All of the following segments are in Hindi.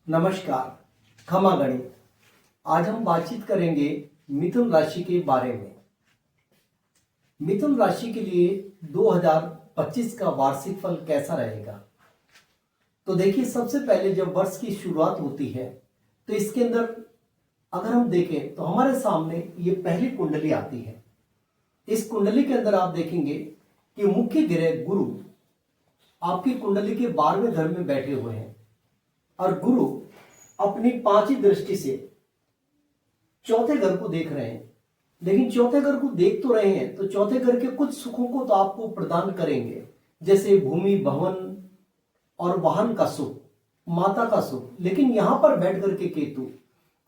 नमस्कार। खमा गणित। आज हम बातचीत करेंगे मिथुन राशि के बारे में। मिथुन राशि के लिए 2025 का वार्षिक फल कैसा रहेगा? तो देखिए, सबसे पहले जब वर्ष की शुरुआत होती है तो इसके अंदर अगर हम देखें तो हमारे सामने ये पहली कुंडली आती है। इस कुंडली के अंदर आप देखेंगे कि मुख्य ग्रह गुरु आपकी कुंडली के 12वें घर में बैठे हुए हैं और गुरु अपनी 5वीं दृष्टि से चौथे घर को देख रहे हैं। लेकिन चौथे घर को देख तो रहे हैं तो चौथे घर के कुछ सुखों को तो आपको प्रदान करेंगे, जैसे भूमि, भवन और वाहन का सुख, माता का सुख। लेकिन यहां पर बैठ करके केतु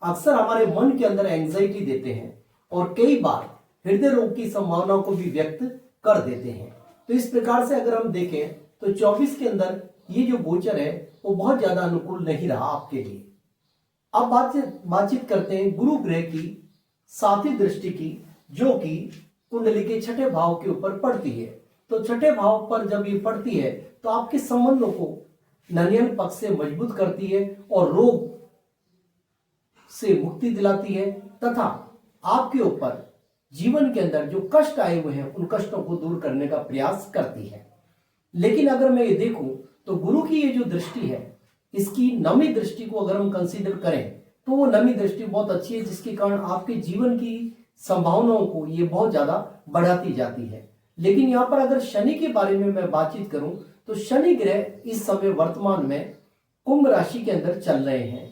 अक्सर हमारे मन के अंदर एंजाइटी देते हैं और कई बार हृदय रोग की संभावना को भी व्यक्त कर देते हैं। तो इस प्रकार से अगर हम देखें तो 24 के अंदर ये जो गोचर है वो बहुत ज्यादा अनुकूल नहीं रहा आपके लिए। अब बातचीत करते हैं गुरु ग्रह की 7वीं दृष्टि की, जो कि कुंडली के 6ठे भाव के ऊपर पड़ती है। तो 6ठे भाव पर जब ये पड़ती है तो आपके संबंधों को ननियन पक्ष से मजबूत करती है और रोग से मुक्ति दिलाती है तथा आपके ऊपर जीवन के अंदर जो कष्ट आए हुए हैं उन कष्टों को दूर करने का प्रयास करती है। लेकिन अगर मैं ये देखूं तो गुरु की ये जो दृष्टि है, इसकी 9वीं दृष्टि को अगर हम कंसीडर करें तो वो 9वीं दृष्टि बहुत अच्छी है, जिसके कारण आपके जीवन की संभावनाओं को ये बहुत ज्यादा बढ़ाती जाती है। लेकिन यहाँ पर अगर शनि के बारे में मैं बातचीत करूं तो शनि ग्रह इस समय वर्तमान में कुंभ राशि के अंदर चल रहे हैं।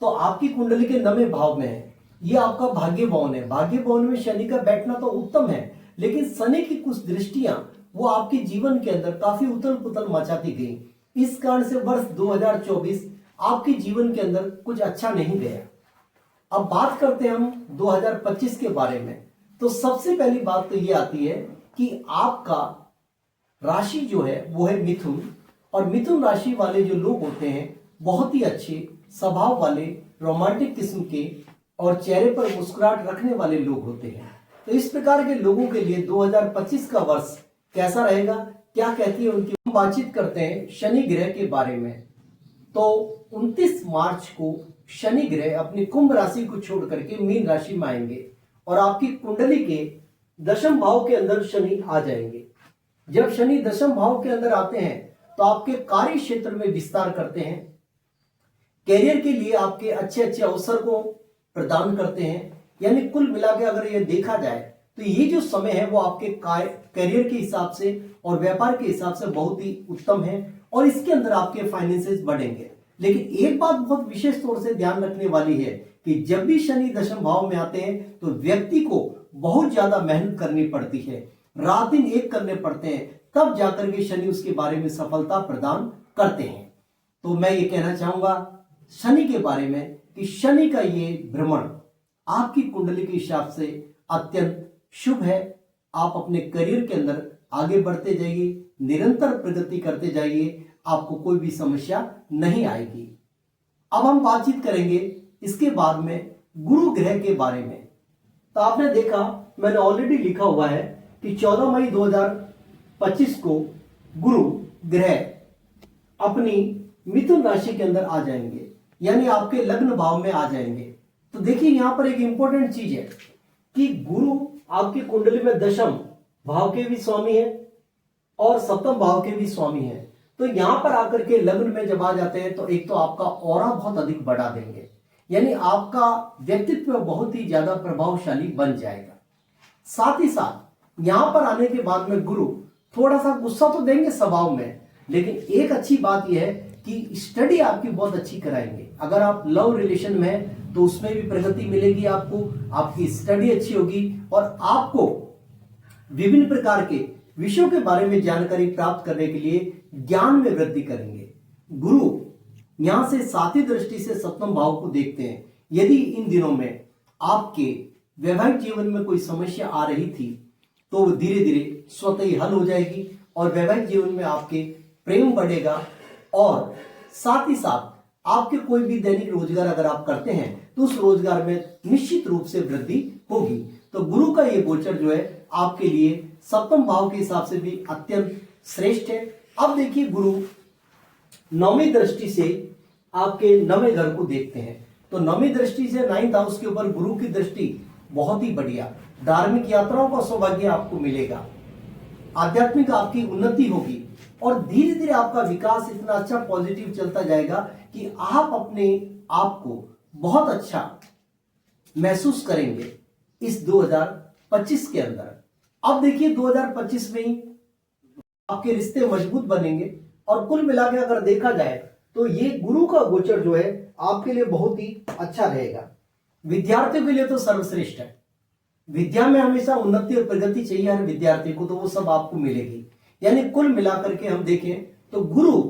तो आपकी कुंडली के 9वें भाव में है, ये आपका भाग्य भवन है। भाग्य भवन में शनि का बैठना तो उत्तम है, लेकिन शनि की कुछ दृष्टियां वो आपके जीवन के अंदर काफी उथल पुथल मचाती गई। इस कारण से वर्ष 2024 आपके जीवन के अंदर कुछ अच्छा नहीं गया। अब बात करते हैं हम 2025 के बारे में। तो सबसे पहली बात तो ये आती है कि आपका राशि जो है वो है मिथुन, और मिथुन राशि वाले जो लोग होते हैं बहुत ही अच्छे स्वभाव वाले, रोमांटिक किस्म के और चेहरे पर मुस्कुराहट रखने वाले लोग होते हैं। तो इस प्रकार के लोगों के लिए 2025 का वर्ष कैसा रहेगा, क्या कहती है उनकी, हम बातचीत करते हैं शनि ग्रह के बारे में। तो 29 मार्च को शनि ग्रह अपनी कुंभ राशि को छोड़ करके मीन राशि में आएंगे और आपकी कुंडली के 10वें भाव के अंदर शनि आ जाएंगे। जब शनि 10वें भाव के अंदर आते हैं तो आपके कार्य क्षेत्र में विस्तार करते हैं, कैरियर के लिए आपके अच्छे अच्छे अवसर को प्रदान करते हैं। यानी कुल मिला के अगर ये देखा जाए तो ये जो समय है वो आपके करियर के हिसाब से और व्यापार के हिसाब से बहुत ही उत्तम है और इसके अंदर आपके फाइनेंसेस बढ़ेंगे। लेकिन एक बात बहुत विशेष तौर से ध्यान रखने वाली है कि जब भी शनि 10वें भाव में आते हैं तो व्यक्ति को बहुत ज्यादा मेहनत करनी पड़ती है, रात दिन एक करने पड़ते हैं, तब जाकर के शनि उसके बारे में सफलता प्रदान करते हैं। तो मैं ये कहना चाहूंगा शनि के बारे में कि शनि का ये भ्रमण आपकी कुंडली के हिसाब से अत्यंत शुभ है। आप अपने करियर के अंदर आगे बढ़ते जाइए, निरंतर प्रगति करते जाइए, आपको कोई भी समस्या नहीं आएगी। अब हम बातचीत करेंगे इसके बाद में गुरु ग्रह के बारे में। तो आपने देखा, मैंने ऑलरेडी लिखा हुआ है कि 14 मई 2025 को गुरु ग्रह अपनी मिथुन राशि के अंदर आ जाएंगे, यानी आपके लग्न भाव में आ जाएंगे। तो देखिए, यहां पर एक इंपॉर्टेंट चीज है कि गुरु आपकी कुंडली में 10वें भाव के भी स्वामी है और 7वें भाव के भी स्वामी है। तो यहां पर आकर के लग्न में जब आ जाते हैं तो एक तो आपका ऑरा बहुत अधिक बढ़ा देंगे, यानी आपका व्यक्तित्व बहुत ही ज्यादा प्रभावशाली बन जाएगा। साथ ही साथ यहां पर आने के बाद में गुरु थोड़ा सा गुस्सा तो देंगे स्वभाव में, लेकिन एक अच्छी बात यह है कि स्टडी आपकी बहुत अच्छी कराएंगे। अगर आप लव रिलेशन में हैं तो उसमें भी प्रगति मिलेगी आपको, आपकी स्टडी अच्छी होगी और आपको विभिन्न प्रकार के विषयों के बारे में जानकारी प्राप्त करने के लिए ज्ञान में वृद्धि करेंगे। गुरु यहां से 7वीं दृष्टि से 7वें भाव को देखते हैं। यदि इन दिनों में आपके वैवाहिक जीवन में कोई समस्या आ रही थी तो धीरे धीरे स्वतः ही हल हो जाएगी और वैवाहिक जीवन में आपके प्रेम बढ़ेगा और साथ ही साथ आपके कोई भी दैनिक रोजगार अगर आप करते हैं तो उस रोजगार में निश्चित रूप से वृद्धि होगी। तो गुरु का ये गोचर जो है आपके लिए 7वें भाव के हिसाब से भी अत्यंत श्रेष्ठ है। अब देखिए, गुरु 9वीं दृष्टि से आपके नवे घर को देखते हैं, तो नवी दृष्टि से 9th हाउस के ऊपर गुरु की दृष्टि बहुत ही बढ़िया। धार्मिक यात्राओं का सौभाग्य आपको मिलेगा, आध्यात्मिक आपकी उन्नति होगी और धीरे धीरे आपका विकास इतना अच्छा पॉजिटिव चलता जाएगा कि आप अपने आप को बहुत अच्छा महसूस करेंगे इस 2025 के अंदर। अब देखिए 2025 में ही आपके रिश्ते मजबूत बनेंगे और कुल मिला के अगर देखा जाए तो ये गुरु का गोचर जो है आपके लिए बहुत ही अच्छा रहेगा। विद्यार्थियों के लिए तो सर्वश्रेष्ठ है। विद्या में हमेशा उन्नति और प्रगति चाहिए हर विद्यार्थी को, तो वो सब आपको मिलेगी। यानी कुल मिलाकर के हम देखें तो गुरु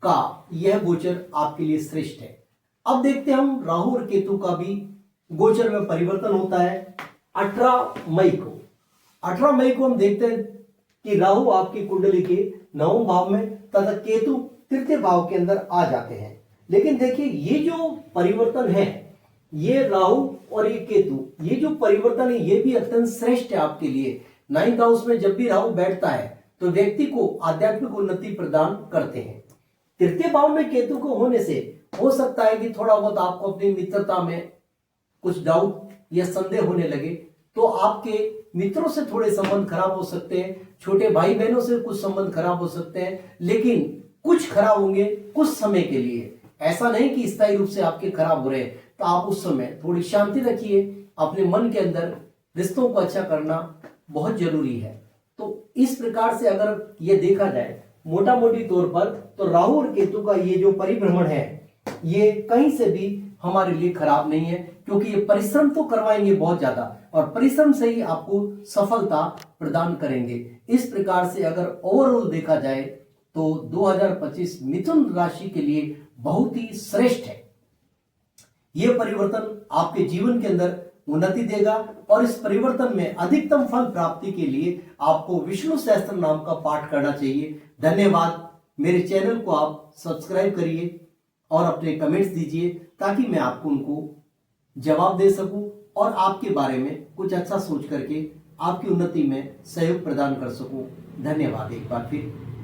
का यह गोचर आपके लिए श्रेष्ठ है। अब देखते हैं हम राहु और केतु का भी गोचर में परिवर्तन होता है 18 मई को। 18 मई को हम देखते हैं कि राहु आपकी कुंडली के 9वें भाव में तथा केतु 3य भाव के अंदर आ जाते हैं। लेकिन देखिए ये जो परिवर्तन है, ये राहु और ये केतु, ये जो परिवर्तन है ये भी अत्यंत श्रेष्ठ है आपके लिए। 9th हाउस में जब भी राहु बैठता है तो व्यक्ति को आध्यात्मिक उन्नति प्रदान करते हैं। 3य भाव में केतु को होने से हो सकता है कि थोड़ा बहुत आपको अपनी मित्रता में कुछ डाउट या संदेह होने लगे, तो आपके मित्रों से थोड़े संबंध खराब हो सकते हैं, छोटे भाई बहनों से कुछ संबंध खराब हो सकते हैं, लेकिन कुछ खराब होंगे कुछ समय के लिए। ऐसा नहीं कि स्थायी रूप से आपके खराब हो रहे हैं, तो आप उस समय थोड़ी शांति रखिए। अपने मन के अंदर रिश्तों को अच्छा करना बहुत जरूरी है। तो इस प्रकार से अगर ये देखा जाए मोटा मोटी तौर पर, तो राहु और केतु का ये जो परिभ्रमण है ये कहीं से भी हमारे लिए खराब नहीं है, क्योंकि ये परिश्रम तो करवाएंगे बहुत ज्यादा और परिश्रम से ही आपको सफलता प्रदान करेंगे। इस प्रकार से अगर ओवरऑल देखा जाए तो 2025 मिथुन राशि के लिए बहुत ही श्रेष्ठ है। यह परिवर्तन आपके जीवन के अंदर उन्नति देगा और इस परिवर्तन में अधिकतम फल प्राप्ति के लिए आपको विष्णु सहस्त्र नाम का पाठ करना चाहिए। धन्यवाद। मेरे चैनल को आप सब्सक्राइब करिए और अपने कमेंट्स दीजिए ताकि मैं आपको उनको जवाब दे सकूं और आपके बारे में कुछ अच्छा सोच करके आपकी उन्नति में सहयोग प्रदान कर सकूं। धन्यवाद एक बार फिर।